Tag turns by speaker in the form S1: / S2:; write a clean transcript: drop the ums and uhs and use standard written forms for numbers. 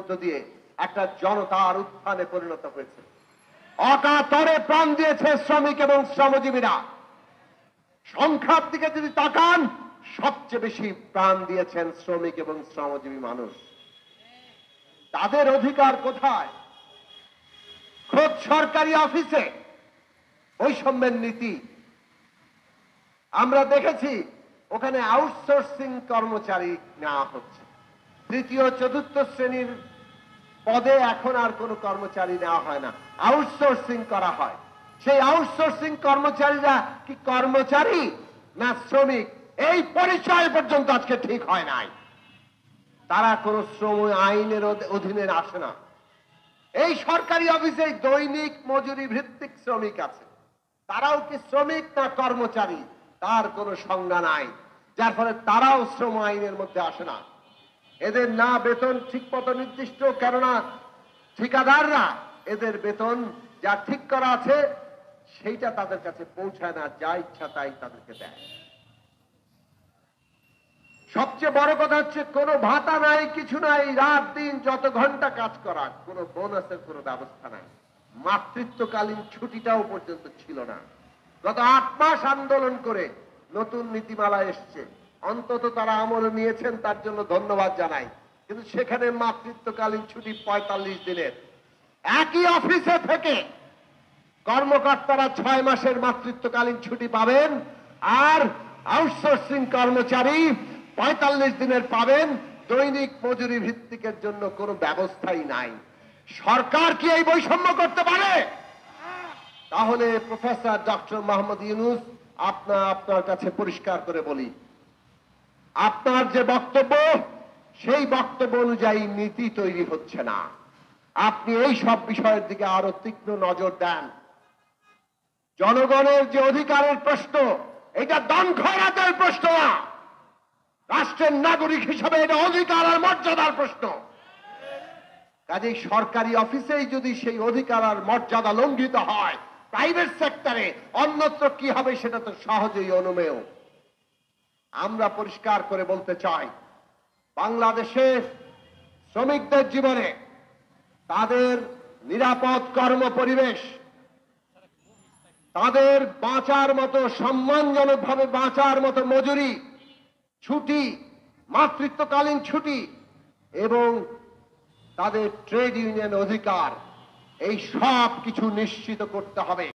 S1: মধ্য দিয়ে একটা জনতার উত্থানে পরিণত হয়েছে। অকাতরে প্রাণ দিয়েছে শ্রমিক এবং শ্রমজীবীরা। সংখ্যার দিকে যদি তাকান, সবচেয়ে বেশি প্রাণ দিয়েছেন শ্রমিক এবং শ্রমজীবী মানুষ। তাদের অধিকার কোথায়? খোদ সরকারি অফিসে বৈষম্যের নীতি আমরা দেখেছি। ওখানে আউটসোর্সিং কর্মচারী নেওয়া হচ্ছে। তৃতীয় চতুর্থ শ্রেণীর পদে এখন আর কোনো কর্মচারী নেওয়া হয় না, আউটসোর্সিং করা হয়। সেই আউটসোর্সিং কর্মচারীরা কি কর্মচারী না শ্রমিক, এই পরিচয় পর্যন্ত আজকে ঠিক হয় নাই। তারা কোনো শ্রম আইনের অধীনে আসে না। এই সরকারি অফিসে দৈনিক মজুরি ভিত্তিক শ্রমিক আছে, তারাও কি শ্রমিক না কর্মচারী তার কোনো সংজ্ঞা নাই, যার ফলে তারাও শ্রম আইনের মধ্যে আসে না। এদের না বেতন ঠিক মতো নির্দিষ্ট, কেননা ঠিকাদাররা এদের বেতন যা ঠিক করা আছে সেইটা তাদের কাছে পৌঁছায় না, যা ইচ্ছা তাই তাদেরকে দেয়। সবচেয়ে বড় কথা হচ্ছে কোনো ভাতা নাই, কিছু নাই, রাত দিন যত ঘন্টা কাজ করা, কোনো বোনাসের কোনো ব্যবস্থা নাই। মাতৃত্বকালীন ছুটিটাও পর্যন্ত ছিল না। গত 8 মাস আন্দোলন করে নতুন নীতিমালা এসছে, অন্তত তারা আমল নিয়েছেন, তার জন্য ধন্যবাদ জানাই। কিন্তু সেখানে মাতৃত্বকালীন ছুটি 45 দিনের। একই অফিসে থেকে কর্মকর্তারা 6 মাসের মাতৃত্বকালীন ছুটি পাবেন, আর আউটসোর্সিং কর্মচারী 45 দিনের পাবেন। দৈনিক মজুরি ভিত্তিকের জন্য কোনো ব্যবস্থাই নাই। সরকার কি এই বৈষম্য করতে পারে? তাহলে প্রফেসর ডক্টর মোহাম্মদ ইউনূস, আপনার কাছে পরিষ্কার করে বলি, আপনার যে বক্তব্য সেই বক্তব্য অনুযায়ী নীতি তৈরি হচ্ছে না। আপনি এই সব বিষয়ের দিকে আরো তীক্ষ্ণ নজর দেন। জনগণের যে অধিকারের প্রশ্ন, এটা দান খয়রাতের প্রশ্ন না। রাষ্ট্রের নাগরিক হিসাবে এটা অধিকার আর মর্যাদার প্রশ্ন। কাজেই সরকারি অফিসেই যদি সেই অধিকার আর মর্যাদা লঙ্ঘিত হয়, প্রাইভেট সেক্টরে অন্যত্র কি হবে সেটা তো সহজেই অনুমেয়। আমরা পরিষ্কার করে বলতে চাই, বাংলাদেশে শ্রমিকদের জীবনে তাদের নিরাপদ কর্ম পরিবেশ, তাদের বাঁচার মতো সম্মানজনকভাবে বাঁচার মতো মজুরি, ছুটি, মাতৃত্বকালীন ছুটি এবং তাদের ট্রেড ইউনিয়ন অধিকার, এই সব কিছু নিশ্চিত করতে হবে।